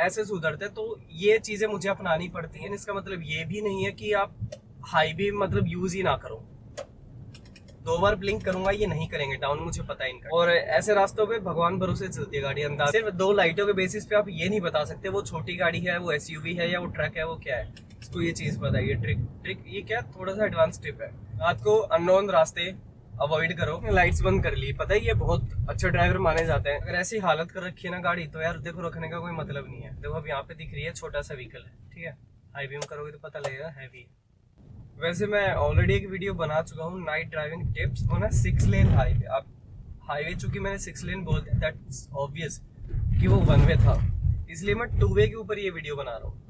ऐसे सुधरते। तो ये चीजें मुझे अपनानी पड़ती हैं। इसका मतलब ये भी नहीं है कि आप हाईवे मतलब यूज ही ना करो। 2 बार ब्लिंक करूंगा, ये नहीं करेंगे डाउन, मुझे पता है इनका। और ऐसे रास्तों पे भगवान भरोसे चलती है गाड़ी। अंदाज सिर्फ 2 लाइटों के बेसिस पे आप ये नहीं बता सकते वो छोटी गाड़ी है, वो एसयूवी है, या वो ट्रक है, वो क्या है। इसको ये चीज पता है, ये ट्रिक ये क्या थोड़ा सा एडवांस टिप है। रात को अननोन रास्ते अवॉइड करो। लाइट्स बंद कर ली, पता है ये बहुत अच्छे ड्राइवर माने जाते हैं। अगर ऐसी हालत कर रखी है ना गाड़ी, तो यार देखो रखने का कोई मतलब नहीं है। देखो अब यहाँ पे दिख रही है छोटा सा व्हीकल है, ठीक है। हाईवे में करोगे तो पता लगेगा हैवी है। वैसे मैं ऑलरेडी एक वीडियो बना चुका हूँ night driving tips on 6 lane highway. आप हाईवे चूंकि मैंने 6 लेन बोलते हैं, दैट्स ऑब्वियस कि वो 1 वे था, इसलिए मैं 2 वे के ऊपर ये वीडियो बना रहा हूँ।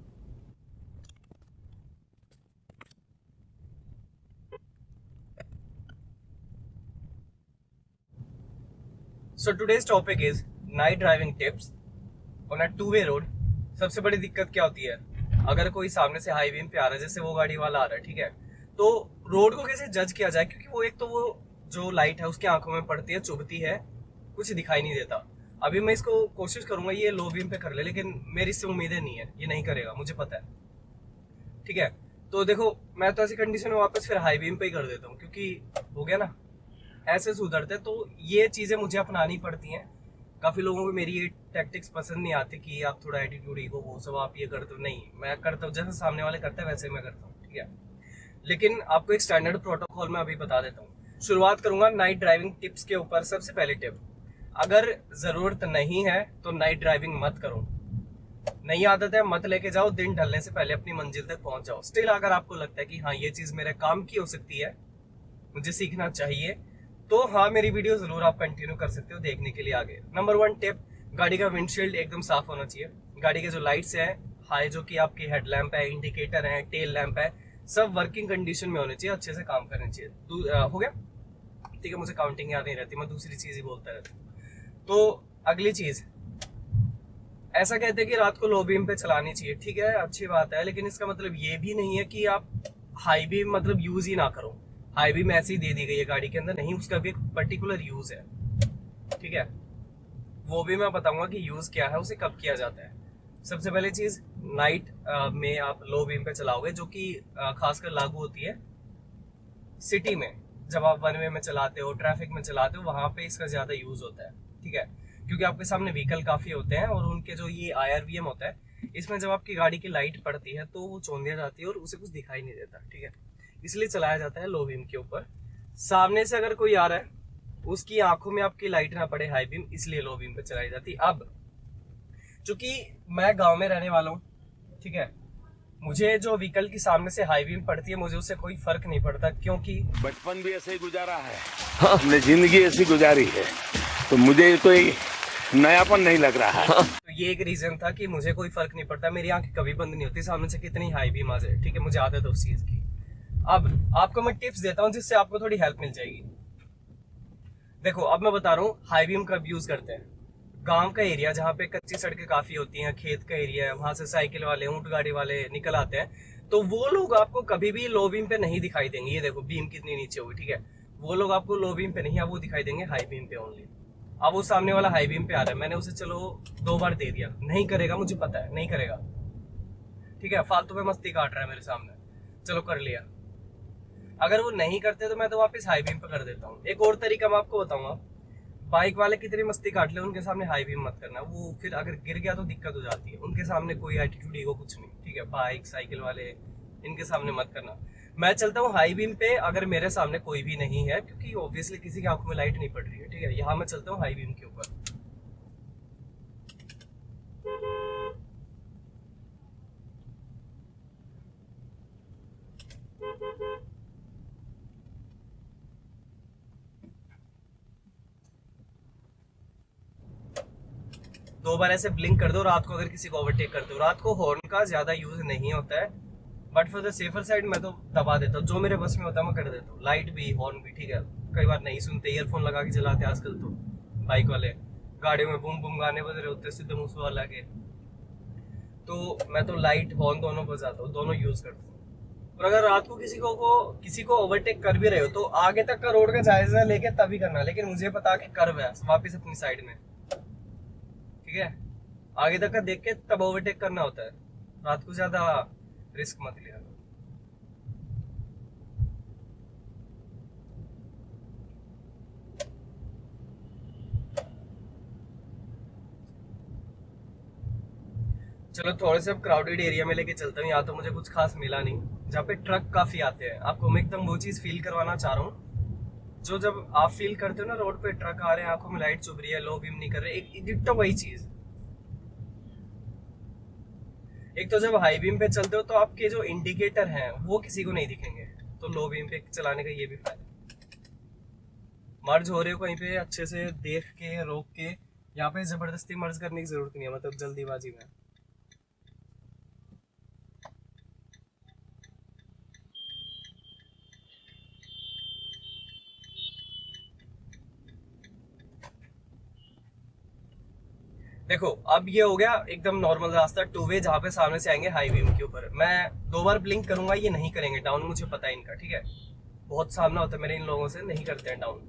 So today's topic is night driving tips on 2 way road. सबसे बड़ी दिक्कत क्या होती है, अगर कोई सामने से हाईवे पे आ रहा है, जैसे वो गाड़ी वाला आ रहा है, ठीक है, तो रोड को कैसे जज किया जाए, क्योंकि वो एक तो वो जो लाइट है उसकी आंखों में पड़ती है, चुभती है, कुछ दिखाई नहीं देता। अभी मैं इसको कोशिश करूंगा ये लो बीम पे कर ले, लेकिन मेरी इससे उम्मीदें नहीं है, ये नहीं करेगा, मुझे पता है, ठीक है। तो देखो मैं तो ऐसी कंडीशन में वापस फिर हाई बीम पे ही कर देता हूँ, क्योंकि हो गया ना, ऐसे सुधरते। तो ये चीजें मुझे अपनानी पड़ती हैं। काफी लोगों को मेरी ये टैक्टिक्स पसंद नहीं आती कि आप थोड़ा एटीट्यूड ईगो वो सब आप ये करते हो। नहीं, मैं करता हूँ जैसे सामने वाले करते हैं वैसे मैं करता हूँ, ठीक है। लेकिन आपको एक स्टैंडर्ड प्रोटोकॉल में अभी बता देता हूँ। शुरुआत करूंगा नाइट ड्राइविंग टिप्स के ऊपर। सबसे पहले टिप, अगर जरूरत नहीं है तो नाइट ड्राइविंग मत करो। नई आदत है, मत लेके जाओ। दिन ढलने से पहले अपनी मंजिल तक पहुंच जाओ। स्टिल अगर आपको लगता है कि हाँ ये चीज मेरे काम की हो सकती है, मुझे सीखना चाहिए, तो हाँ मेरी वीडियो जरूर आप कंटिन्यू कर सकते हो देखने के लिए आगे। नंबर 1 टिप, गाड़ी का विंडशील्ड एकदम साफ होना चाहिए। गाड़ी के जो लाइट्स हैं हाई, जो कि आपकी हेडलैम्प है, इंडिकेटर है, टेल लैंप है, सब वर्किंग कंडीशन में होने चाहिए, अच्छे से काम करने चाहिए। हो गया, ठीक है। मुझे काउंटिंग याद नहीं रहती, मैं दूसरी चीज ही बोलता रहता हूँ। तो अगली चीज, ऐसा कहते हैं कि रात को लो बीम पे चलानी चाहिए, ठीक है, अच्छी बात है, लेकिन इसका मतलब ये भी नहीं है कि आप हाई बीम मतलब यूज ही ना करो। हाई बीम ऐसी दे दी गई है गाड़ी के अंदर, नहीं, उसका भी एक पर्टिकुलर यूज है, ठीक है। वो भी मैं बताऊंगा कि यूज क्या है, उसे कब किया जाता है। सबसे पहली चीज, नाइट में आप लो बीम पे चलाओगे, जो कि खासकर लागू होती है सिटी में। जब आप 1 वे में चलाते हो, ट्रैफिक में चलाते हो, वहां पे इसका ज्यादा यूज होता है, ठीक है। क्योंकि आपके सामने व्हीकल काफी होते हैं और उनके जो ये IRVM होता है, इसमें जब आपकी गाड़ी की लाइट पड़ती है तो वो चौंधिया जाती है और उसे कुछ दिखाई नहीं देता, ठीक है। इसलिए चलाया जाता है लो बीम के ऊपर। सामने से अगर कोई आ रहा है, उसकी आंखों में आपकी लाइट ना पड़े हाई बीम, इसलिए लो बीम पे चलाई जाती। अब चूंकि मैं गांव में रहने वाला हूँ, ठीक है, मुझे जो व्हीकल की सामने से हाई बीम पड़ती है, मुझे उससे कोई फर्क नहीं पड़ता, क्योंकि बचपन भी ऐसे ही गुजारा है, हमने जिंदगी ऐसी गुजारी है, तो मुझे कोई नयापन नहीं लग रहा है। तो ये एक रीजन था कि मुझे कोई फर्क नहीं पड़ता, मेरी आंखें कभी बंद नहीं होती, सामने से कितनी हाई बीम आ जाए, ठीक है, मुझे आदत है उस चीज की। अब आपको मैं टिप्स देता हूँ जिससे आपको थोड़ी हेल्प मिल जाएगी। देखो अब मैं बता रहा हूँ हाई बीम कब यूज करते हैं। गांव का एरिया जहाँ पे कच्ची सड़कें काफी होती हैं, खेत का एरिया है, वहां से साइकिल वाले, ऊंट गाड़ी वाले निकल आते हैं, तो वो लोग आपको कभी भी लो बीम पे नहीं दिखाई देंगे। ये देखो बीम कितनी नीचे हुई, ठीक है, वो लोग आपको लो बीम पे नहीं, अब वो दिखाई देंगे हाई बीम पे ओनली। अब वो सामने वाला हाई बीम पे आ रहा है, मैंने उसे चलो 2 बार दे दिया, नहीं करेगा, मुझे पता है नहीं करेगा, ठीक है, फालतू में मस्ती काट रहा है मेरे सामने, चलो कर लिया। अगर वो नहीं करते तो मैं तो वापस हाई बीम पे कर देता हूँ। एक और तरीका मैं आपको बताऊंगा, बाइक वाले कितनी मस्ती काट ले, उनके सामने हाई बीम मत करना, वो फिर अगर गिर गया तो दिक्कत हो जाती है। उनके सामने कोई एटीट्यूड ईगो कुछ नहीं, ठीक है, बाइक साइकिल वाले इनके सामने मत करना। मैं चलता हूँ हाई बीम पे अगर मेरे सामने कोई भी नहीं है, क्योंकि ऑब्वियसली किसी की आंखों में लाइट नहीं पड़ रही है, ठीक है, यहाँ मैं चलता हूँ हाई बीम के ऊपर। दो बार ऐसे ब्लिंक कर दो रात को, अगर किसी को ओवरटेक करते हो। रात को हॉर्न का ज्यादा यूज नहीं होता है, but for the safer side मैं तो दबा देता हूँ, जो मेरे बस में होता है मैं कर देता हूँ। लाइट भी हॉर्न भी, ठीक है, कई बार नहीं सुनते, ईयरफोन लगा के चलाते आजकल तो बाइक वाले, गाड़ियों में बूम बूम गाने बज रहे होते हैं सिद्धू मूसेवाला के, तो मैं तो लाइट हॉर्न दोनों बजाता हूँ, दोनों यूज करता हूँ। और अगर रात को किसी को ओवरटेक कर भी रहे हो तो आगे तक का रोड का जायजा लेके तभी करना, लेकिन मुझे पता कि कर्व है, वापिस अपनी साइड में, ठीक है। आगे तक का देख के तब ओवरटेक करना होता है। रात को ज्यादा रिस्क मत लिया। चलो थोड़े से अब क्राउडेड एरिया में लेके चलता हूँ। यहाँ तो मुझे कुछ खास मिला नहीं, जहाँ पे ट्रक काफी आते हैं। आपको मैं एकदम वो चीज फील करवाना चाह रहा हूँ जो जब आप फील करते हो ना, रोड पे ट्रक आ रहे हैं, आंखों में लाइट चुभ रही है, लो बीम नहीं कर रहे, एक तो वही चीज। एक तो जब हाई बीम पे चलते हो तो आपके जो इंडिकेटर हैं वो किसी को नहीं दिखेंगे, तो लो बीम पे चलाने का ये भी फायदा। मर्ज हो रहे हो कहीं पे, अच्छे से देख के रोक के। यहाँ पे जबरदस्ती मर्ज करने की जरूरत नहीं है, मतलब जल्दीबाजी में। देखो अब ये हो गया एकदम नॉर्मल रास्ता, टू वे, जहाँ पे सामने से आएंगे हाई बीम के ऊपर। मैं 2 बार ब्लिंक करूंगा, ये नहीं करेंगे डाउन, मुझे पता है इनका, ठीक है। बहुत सामना होता है मेरे इन लोगों से, नहीं करते हैं डाउन।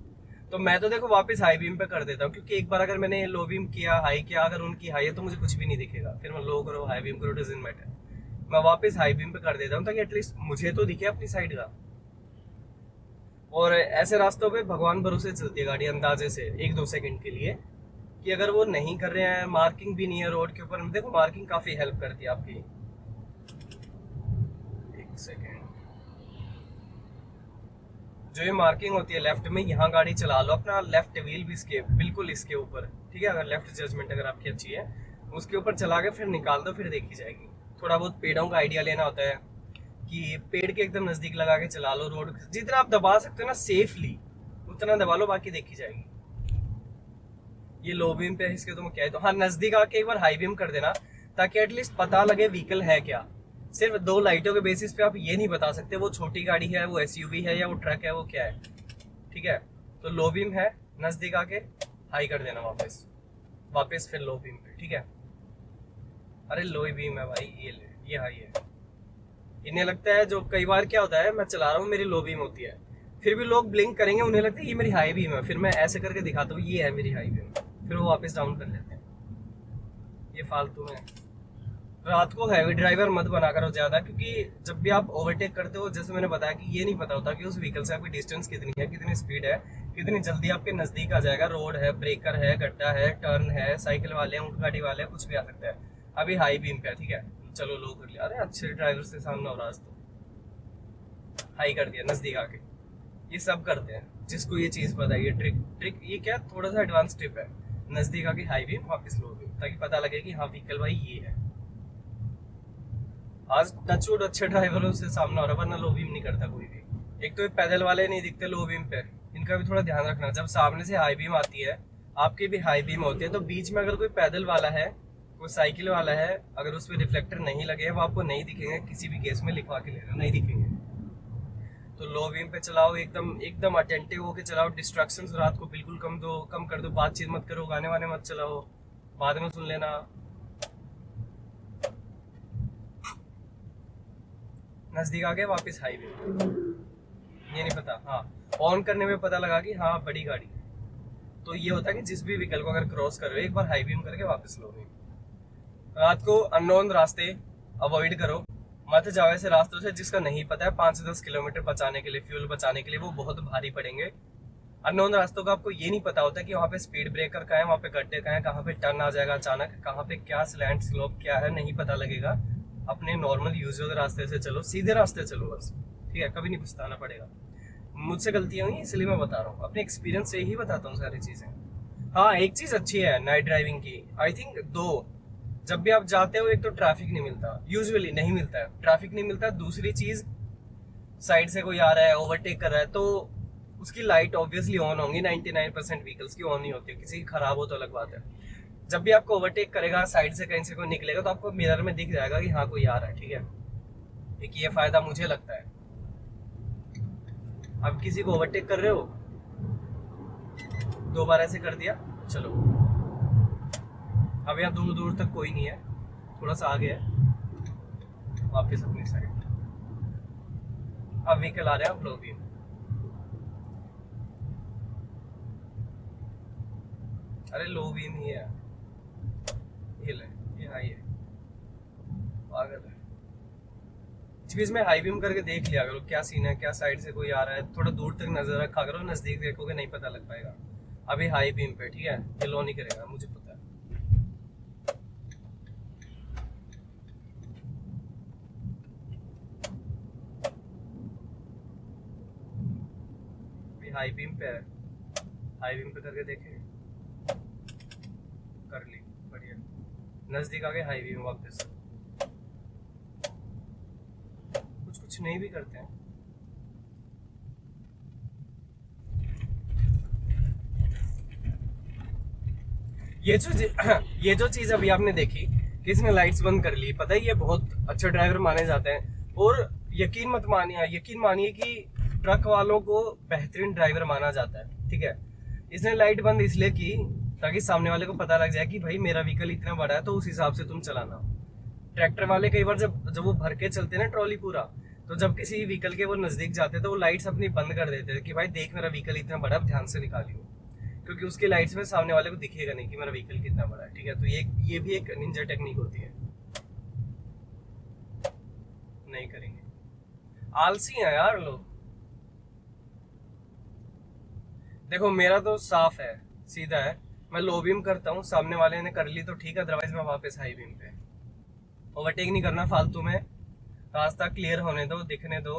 तो मैं तो देखो वापस हाई बीम पे कर देता हूँ, क्योंकि एक बार अगर मैंने लो बीम किया, हाई किया, अगर उनकी हाई है तो मुझे कुछ भी नहीं दिखेगा। फिर मैं लो करो हाई बीम करो, डजंट मैटर, मैं वापस हाई बीम पे कर देता हूँ, ताकि एटलीस्ट मुझे तो दिखे अपनी साइड का। और ऐसे रास्तों पे भगवान भरोसे चलती है गाड़ी, अंदाजे से 1-2 सेकंड के लिए, कि अगर वो नहीं कर रहे हैं, मार्किंग भी नहीं है रोड के ऊपर। देखो मार्किंग काफी हेल्प करती है आपकी। एक सेकेंड, जो ये मार्किंग होती है लेफ्ट में, यहाँ गाड़ी चला लो, अपना लेफ्ट व्हील भी इसके बिल्कुल इसके ऊपर, ठीक है। अगर लेफ्ट जजमेंट अगर आपकी अच्छी है, उसके ऊपर चला के फिर निकाल दो, फिर देखी जाएगी। थोड़ा बहुत पेड़ों का आइडिया लेना होता है कि पेड़ के एकदम नजदीक लगा के चला लो। रोड जितना आप दबा सकते हो ना सेफली, उतना दबा लो, बाकी देखी जाएगी। ये लो बीम पे है इसके, तो मैं क्या है, तो हाँ नजदीक आके एक बार हाई बीम कर देना, ताकि एटलीस्ट पता लगे व्हीकल है क्या। सिर्फ 2 लाइटों के बेसिस पे आप ये नहीं बता सकते वो छोटी गाड़ी है, वो एसयूवी है, या वो ट्रक है, वो क्या है, ठीक है। तो लो बीम है, नजदीक आके हाई कर देना वापस, वापस फिर लो बीम पे, ठीक है। अरे लो बीम है भाई, ये हाई है। इन्हें लगता है, जो कई बार क्या होता है, मैं चला रहा हूँ मेरी लो बीम होती है, फिर भी लोग ब्लिंक करेंगे, उन्हें लगता है ये मेरी हाई बीम है, फिर मैं ऐसे करके दिखाता हूँ ये है मेरी हाई बीम, फिर वो वापस डाउन कर लेते हैं। ये फालतू में। रात को हैवी ड्राइवर मत बना करो ज्यादा, क्योंकि जब भी आप ओवरटेक करते हो, जैसे मैंने बताया कि ये नहीं पता होता कि उस व्हीकल से आपकी डिस्टेंस कितनी है, कितनी स्पीड है, कितनी जल्दी आपके नजदीक आ जाएगा। रोड है, ब्रेकर है, गड्ढा है, टर्न है, साइकिल वाले हैं, ऊंट गाड़ी वाले हैं, कुछ भी आ सकता है। अभी हाई बीम पे, ठीक है, चलो लो कर लिया, अरे अच्छे ड्राइवर से सामने हो रहा है तो हाई कर दिया नजदीक आके। ये सब करते हैं, जिसको ये चीज पता है, ये ट्रिक ये क्या थोड़ा सा एडवांस टिप है। नजदीक आके हाई बीम, वापस लो बीम, ताकि पता लगे कि हाँ व्हीकल भाई ये है। आज टचवुड अच्छे ड्राइवरों से सामना हो रहा है, वरना लो बीम नहीं करता कोई भी। एक तो ये पैदल वाले नहीं दिखते लो बीम पे, इनका भी थोड़ा ध्यान रखना। जब सामने से हाई बीम आती है, आपकी भी हाई बीम होती है, तो बीच में अगर कोई पैदल वाला है, कोई साइकिल वाला है, अगर उस पर रिफ्लेक्टर नहीं लगे, वो आपको नहीं दिखेंगे, किसी भी केस में लिखवा के लेना, नहीं दिखेंगे। तो लो बीम पे चलाओ, एकदम एकदम अटेंटिव होके चलाओ। डिस्ट्रैक्शंस रात को बिल्कुल कम कर दो। बातचीत मत करो, गाने वाने मत चलाओ, बाद में सुन लेना। नजदीक आ गए, वापस हाई बीम। ये नहीं पता, हाँ ऑन करने में पता लगा कि हाँ बड़ी गाड़ी, तो ये होता है कि जिस भी व्हीकल को अगर क्रॉस कर रहे हो, एक बार हाई बीम करके वापस लो बीम। रात को अननोन रास्ते अवॉइड करो, मत जाओ ऐसे रास्तों से जिसका नहीं पता है। 5 से 10 किलोमीटर बचाने के लिए, फ्यूल बचाने के लिए, वो बहुत भारी पड़ेंगे। अननोन रास्तों का आपको ये नहीं पता होता कि वहाँ पे स्पीड ब्रेकर का है, वहाँ पे गड्ढे का है, कहाँ पे टर्न आ जाएगा अचानक, कहाँ पे क्या स्लैंट स्लोप क्या है, नहीं पता लगेगा। अपने नॉर्मल यूजुअल रास्ते से चलो, सीधे रास्ते चलो बस, ठीक है, कभी नहीं पछताना पड़ेगा। मुझसे गलतियां हुई इसलिए मैं बता रहा हूँ, अपने एक्सपीरियंस से ही बताता हूँ सारी चीजें। हाँ एक चीज अच्छी है नाइट ड्राइविंग की, आई थिंक 2, जब भी आप जाते हो, एक तो ट्रैफिक नहीं मिलता, यूजुअली नहीं मिलता है, ट्रैफिक नहीं मिलता। दूसरी चीज, साइड से कोई आ रहा है, ओवरटेक कर रहा है, तो उसकी लाइट ऑब्वियसली ऑन होंगी। 99% व्हीकल्स की ऑन नहीं होती, किसी की खराब हो तो अलग बात है। जब भी आपको ओवरटेक करेगा, साइड से कहीं से कोई निकलेगा, तो आपको मिरर में दिख जाएगा कि हाँ कोई आ रहा है, ठीक है। एक ये फायदा मुझे लगता है। अब किसी को ओवरटेक कर रहे हो, 2 बार ऐसे कर दिया, चलो। अब यहाँ दूर दूर तक कोई नहीं है, थोड़ा सा आगे है, वापस अपनी साइड। अब व्हीकल आ रहे हैं, अब लो बीम। अरे लो बीम ही है, ये ले। दिखाई है, पागल है। इस बीच में हाई बीम करके देख लिया करो क्या सीन है, क्या साइड से कोई आ रहा है, थोड़ा दूर तक नजर रखा करो, नजदीक देखोगे नहीं पता लग पाएगा। अभी हाई बीम पे, ठीक है, ये नहीं करेगा, मुझे पता है। अभी हाई बीम पे है, हाई बीम पे करके देखे, कर ली, बढ़िया, नजदीक आ गए, हाई बीम वापस। कुछ नहीं भी करते हैं। ये जो चीज अभी आपने देखी कि इसने लाइट्स बंद कर ली, पता है ये बहुत अच्छे ड्राइवर माने जाते हैं। और यकीन मानिए कि ट्रक वालों को बेहतरीन ड्राइवर माना जाता है, ठीक है। इसने लाइट बंद इसलिए की ताकि सामने वाले को पता लग जाए कि भाई मेरा व्हीकल इतना बड़ा है, तो उस हिसाब से तुम चलाना। ट्रैक्टर वाले कई बार जब वो भर के चलते ना ट्रॉली पूरा, तो जब किसी व्हीकल के वो नजदीक जाते तो वो लाइट्स अपनी बंद कर देते थे कि भाई देख मेरा व्हीकल इतना बड़ा है, ध्यान से निकालियो, क्योंकि उसकी लाइट्स में सामने वाले को दिखेगा नहीं कि मेरा व्हीकल कितना बड़ा है, ठीक है। तो ये भी एक निंजा टेक्निक होती है। नहीं करेंगे, आलसी है यार लोग। देखो मेरा तो साफ है, सीधा है, मैं लो बीम करता हूँ, सामने वाले ने कर ली तो ठीक है, अदरवाइज मैं वापस हाई बीम पे। ओवरटेक नहीं करना फालतू में, रास्ता क्लियर होने दो, दिखने दो।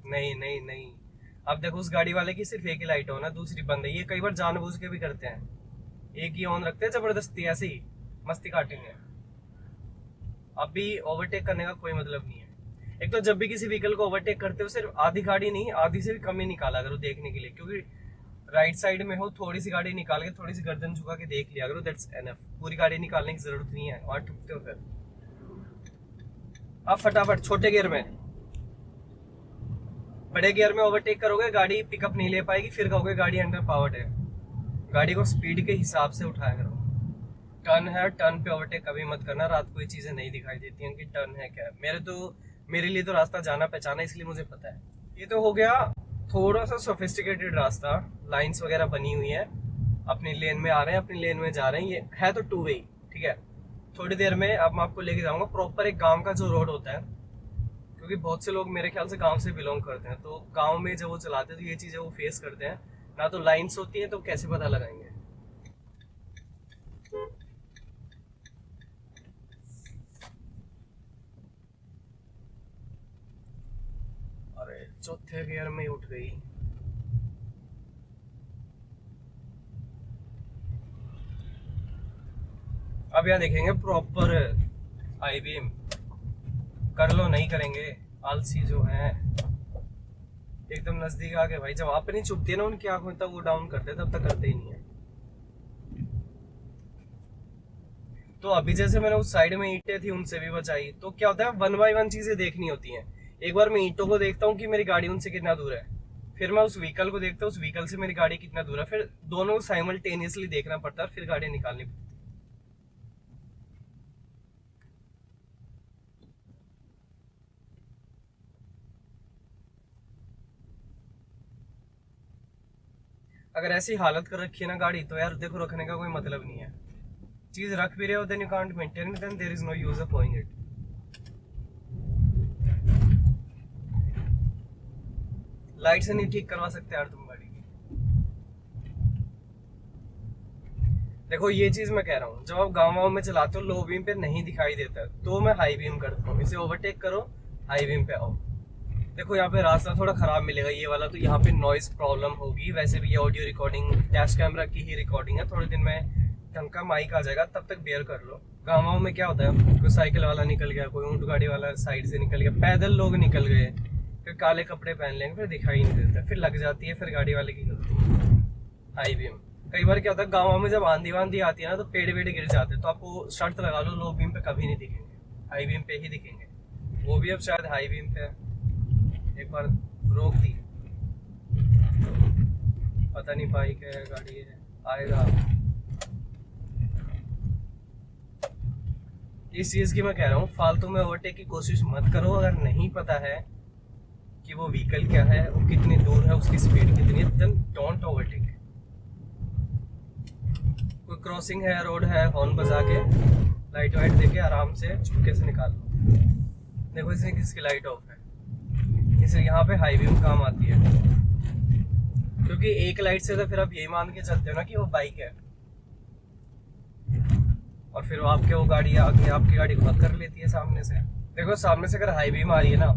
नहीं नहीं नहीं, अब देखो उस गाड़ी वाले की सिर्फ एक ही लाइट हो ना, दूसरी बंद है। ये कई बार जानबूझ के भी करते हैं, एक ही ऑन रखते हैं जबरदस्ती, ऐसे ही मस्ती काटेंगे। अभी ओवरटेक करने का कोई मतलब नहीं है। एक तो जब भी किसी व्हीकल को ओवरटेक करते हो सिर्फ आधी गाड़ी नहीं, आधी से भी कम ही निकाला करो देखने के लिए, क्योंकि राइट साइड में हो, थोड़ी सी गाड़ी निकाल के थोड़ी सी गर्दन झुका के देख लिया करो, दैट्स एनफ। पूरी गाड़ी निकालने की जरूरत नहीं है और ठुकते हो फिर। अब फटाफट छोटे गियर में, बड़े गियर में ओवरटेक करोगे गाड़ी पिकअप नहीं ले पाएगी, फिर कहोगे गाड़ी अंडर पावर्ड है। गाड़ी को स्पीड के हिसाब से उठाया करो। टर्न है, टर्न पे ओवरटेक कभी मत करना, रात को ये चीजें नहीं दिखाई देती हैं कि टर्न है क्या है। मेरे लिए तो रास्ता जाना पहचाना, इसलिए मुझे पता है। ये तो हो गया थोड़ा सा सोफिस्टिकेटेड रास्ता, लाइंस वगैरह बनी हुई है, अपनी लेन में आ रहे हैं, अपनी लेन में जा रहे हैं। ये है तो 2 वे, ठीक है। थोड़ी देर में अब मैं आपको लेके जाऊंगा प्रॉपर एक गांव का जो रोड होता है, क्योंकि बहुत से लोग मेरे ख्याल से गांव से बिलोंग करते हैं, तो गांव में जब वो चलाते हैं तो ये चीजें वो फेस करते हैं ना, तो लाइंस होती है तो कैसे पता लगाएंगे। अरे चौथे गियर में उठ गई। अब यहाँ देखेंगे प्रॉपर हाई बीम, कर लो नहीं करेंगे, आलसी जो है। एकदम नजदीक आ गए भाई, जब आप नहीं चुभती ना उनकी आंखों में तब वो डाउन करते, तब तक करते ही नहीं है। तो अभी जैसे मैंने उस साइड में ईंटें थी उनसे भी बचाई, तो क्या होता है 1 बाय 1 चीजें देखनी होती हैं। एक बार मैं ईंटों को देखता हूँ कि मेरी गाड़ी उनसे कितना दूर है, फिर मैं उस व्हीकल को देखता हूँ उस व्हीकल से मेरी गाड़ी कितना दूर है, फिर दोनों साइमल्टेनियसली देखना पड़ता है, फिर गाड़ी निकालनी पड़ती है। अगर ऐसी हालत कर रखी है ना गाड़ी, तो यार देखो रखने का कोई मतलब नहीं है। चीज रख भी रहे हो then you can't maintain it, then there is no use of owing it. Light से नहीं ठीक करवा सकते यार तुम गाड़ी की। देखो ये चीज मैं कह रहा हूँ, जब आप गाँव में चलाते हो लो बीम पे नहीं दिखाई देता, तो मैं हाई बीम करता हूँ, इसे ओवरटेक करो, हाई बीम पे आओ। देखो यहाँ पे रास्ता थोड़ा खराब मिलेगा ये वाला, तो यहाँ पे नॉइज प्रॉब्लम होगी। वैसे भी ये ऑडियो रिकॉर्डिंग डैश कैमरा की ही रिकॉर्डिंग है, थोड़े दिन में ढंग का माइक आ जाएगा, तब तक बेयर कर लो। गाँव में क्या होता है, कोई साइकिल वाला निकल गया, कोई ऊंट गाड़ी वाला साइड से निकल गया, पैदल लोग निकल गए, फिर काले कपड़े पहन लेंगे, फिर दिखाई नहीं देता, फिर लग जाती है, फिर गाड़ी वाले की गलती। हाई बीम कई बार क्या होता है गाँव में जब आंधी वांधी आती है ना, तो पेड़ वेड़ गिर जाते हैं, तो आपको शर्त लगा लो लो बीम पे कभी नहीं दिखेंगे, हाई बीम पे ही दिखेंगे। वो भी अब शायद हाई बीम पे एक बार रोक दी, पता नहीं बाइक है गाड़ी है, आएगा। इस चीज की मैं कह रहा हूँ फालतू में ओवरटेक की कोशिश मत करो। अगर नहीं पता है कि वो व्हीकल क्या है, वो कितनी दूर है, उसकी स्पीड कितनी है, देन डोंट ओवरटेक। कोई क्रॉसिंग है, रोड है, हॉर्न बजा के लाइट वाइट देके आराम से चुपके से निकाल लो। देखो इसमें किसकी लाइट ऑफ है, इसलिए यहाँ पे हाई बीम काम आती है, क्योंकि एक लाइट से तो फिर आप यही मान के चलते हो ना कि वो बाइक है, और फिर आपके वो गाड़ी आगे आपकी गाड़ी बहुत कर लेती है सामने से। देखो सामने से अगर हाई बीम आ रही है ना,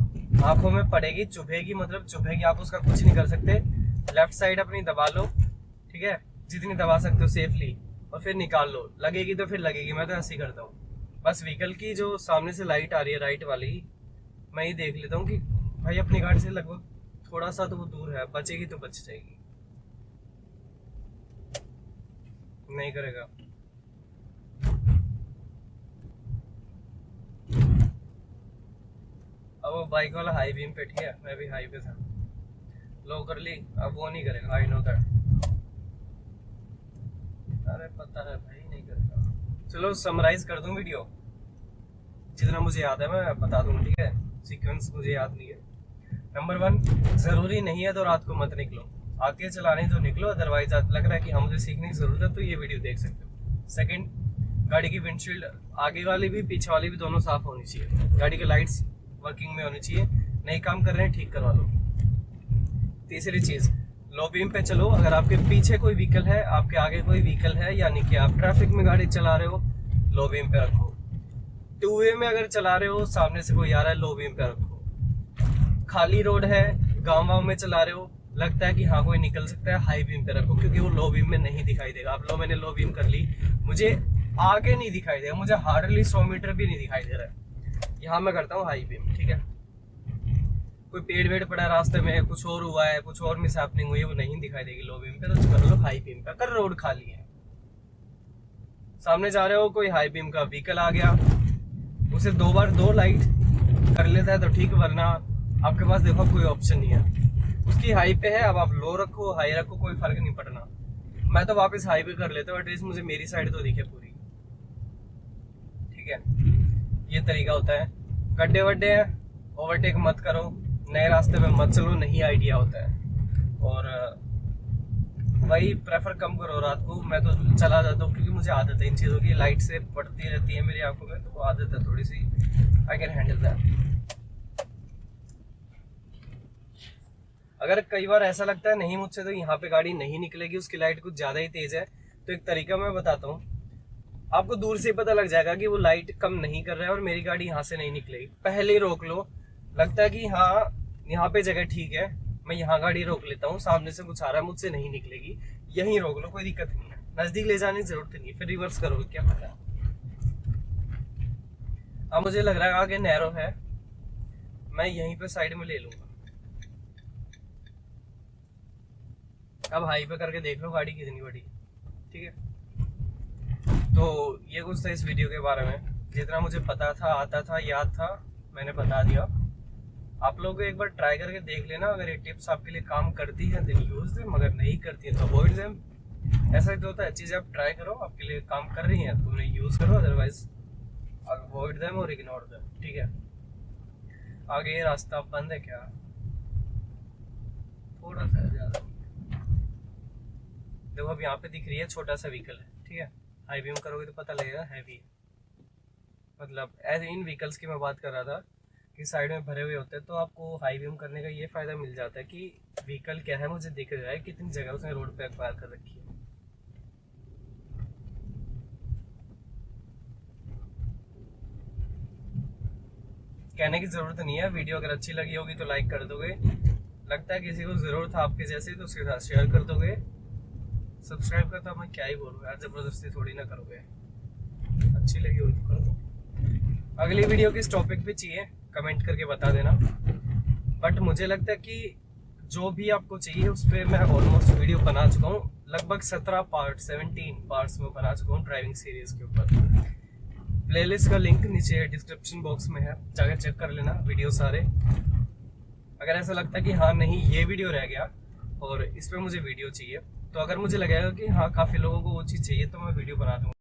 आंखों में पड़ेगी, चुभेगी, मतलब चुभेगी, आप उसका कुछ नहीं कर सकते। लेफ्ट साइड अपनी दबा लो, ठीक है, जितनी दबा सकते हो सेफली, और फिर निकाल लो। लगेगी तो फिर लगेगी, मैं तो ऐसे ही करता हूँ। बस व्हीकल की जो सामने से लाइट आ रही है राइट वाली, मैं ही देख लेता हूँ कि भाई अपनी गाड़ी से लगभग थोड़ा सा तो वो दूर है, बचेगी तो बच जाएगी, नहीं करेगा। अब वो बाइक वाला हाई बीम पे, ठीक है, मैं भी हाई पे था, लो कर ली, अब वो नहीं करेगा, आई नो दैट। अरे पता है भाई नहीं करेगा। चलो समराइज कर दूं वीडियो, जितना मुझे याद है मैं बता दूं, ठीक है, सीक्वेंस मुझे याद नहीं है। नंबर 1, जरूरी नहीं है तो रात को मत निकलो, आके चलाने तो निकलो, अदरवाइज लग रहा है कि हाँ मुझे सीखने की जरूरत है तो ये वीडियो देख सकते हो। सेकंड, गाड़ी की विंडशील्ड आगे वाली भी पीछे वाली भी दोनों साफ होनी चाहिए, गाड़ी के लाइट्स वर्किंग में होनी चाहिए, नहीं काम कर रहे हैं ठीक करवा लो। तीसरी चीज, लो बीम पे चलो। अगर आपके पीछे कोई व्हीकल है, आपके आगे कोई व्हीकल है, यानी कि आप ट्रैफिक में गाड़ी चला रहे हो, लो बीम पे रखो। टू वे में अगर चला रहे हो, सामने से कोई आ रहा है, लो बीम पे रखो। खाली रोड है, गाँव वाँव में चला रहे हो, लगता है कि हाँ कोई निकल सकता है, हाई बीम पे रखो, क्योंकि वो लो बीम में नहीं दिखाई देगा। अब लो मैंने लो बीम कर ली, मुझे आगे नहीं दिखाई देगा, मुझे हार्डली 100 मीटर भी नहीं दिखाई दे रहा है, यहाँ मैं करता हूँ हाई बीम, ठीक है। कोई पेड़ वेड़ पड़ा रास्ते में, कुछ और हुआ है, कुछ और मिस हैपनिंग हुई है, वो नहीं दिखाई देगी लो बीम पे, तो कर लो हाई बीम पे। अगर रोड खाली है, सामने जा रहे हो, कोई हाई बीम का व्हीकल आ गया, उसे 2 बार 2 लाइट कर लेता है तो ठीक, वरना आपके पास देखो कोई ऑप्शन नहीं है। उसकी हाई पे है, अब आप लो रखो हाई रखो, कोई फर्क नहीं पड़ना। मैं तो वापस हाई पे कर लेता हूँ, एटलीस्ट मुझे मेरी साइड तो दिखे पूरी, ठीक है। ये तरीका होता है। गड्ढे वड्ढे हैं, ओवरटेक मत करो, नए रास्ते में मत चलो, नहीं आइडिया होता है। और वही प्रेफर कम करो रात को। मैं तो चला जाता हूँ क्योंकि मुझे आदत है इन चीज़ों की, लाइट से पड़ती रहती है मेरी आंखों में, तो वो आदत है थोड़ी सी, आई कैन हैंडल दैट। अगर कई बार ऐसा लगता है नहीं मुझसे तो यहाँ पे गाड़ी नहीं निकलेगी, उसकी लाइट कुछ ज़्यादा ही तेज़ है, तो एक तरीका मैं बताता हूँ। आपको दूर से पता लग जाएगा कि वो लाइट कम नहीं कर रहा है और मेरी गाड़ी यहाँ से नहीं निकलेगी, पहले ही रोक लो। लगता है कि हाँ यहाँ पे जगह ठीक है, मैं यहाँ गाड़ी रोक लेता हूँ, सामने से कुछ आ रहा है, मुझसे नहीं निकलेगी, यहीं रोक लो, कोई दिक्कत नहीं है। नजदीक ले जाने की जरूरत नहीं, फिर रिवर्स करोगे क्या पता। अब मुझे लग रहा है आगे नैरो है, मैं यहीं पे साइड में ले लूंगा। अब हाई पे करके देख लो गाड़ी कितनी बड़ी, ठीक है। तो ये कुछ था इस वीडियो के बारे में, जितना मुझे पता था, आता था, याद था, मैंने बता दिया। आप लोग एक बार ट्राई करके देख लेना, अगर ये टिप्स आपके लिए काम करती है देन यूज देम, अगर नहीं करती है तो अवॉइड देम। ऐसा ही तो होता है, चीज़ें आप ट्राई करो, आपके लिए काम कर रही हैं तो उन्हें यूज करो, अदरवाइज अवॉइड देम और इग्नोर देम, ठीक है। आगे ये रास्ता बंद है क्या? थोड़ा सा ज्यादा। देखो अब यहाँ पे दिख रही है छोटा सा व्हीकल है, ठीक है। हाई बीम करोगे तो पता लगेगा हैवी है, मतलब एज इन व्हीकल्स की मैं बात कर रहा था कि साइड में भरे हुए होते हैं, तो आपको हाई बीम करने का ये फायदा मिल जाता है कि व्हीकल क्या है मुझे दिख रहा है, कितनी जगह उसने रोड पे एक्वायर कर रखी है। कहने की जरूरत नहीं है, वीडियो अगर अच्छी लगी होगी तो लाइक कर दोगे, लगता है किसी को जरूरत है आपके जैसे तो उसके साथ शेयर कर दोगे, सब्सक्राइब करता मैं क्या ही बोलूँ यार, जबरदस्ती थोड़ी ना करोगे, अच्छी लगी होगी तो कर दो। अगली वीडियो किस टॉपिक पे चाहिए कमेंट करके बता देना, बट मुझे लगता है कि जो भी आपको चाहिए उस पर मैं ऑलमोस्ट वीडियो बना चुका हूँ, लगभग 17 पार्ट्स में बना चुका हूँ ड्राइविंग सीरीज के ऊपर। प्लेलिस्ट का लिंक नीचे डिस्क्रिप्शन बॉक्स में है, जाकर चेक कर लेना वीडियो सारे। अगर ऐसा लगता है कि हाँ नहीं ये वीडियो रह गया और इस पर मुझे वीडियो चाहिए, तो अगर मुझे लगेगा कि हाँ काफ़ी लोगों को वो चीज़ चाहिए तो मैं वीडियो बना दूँगा।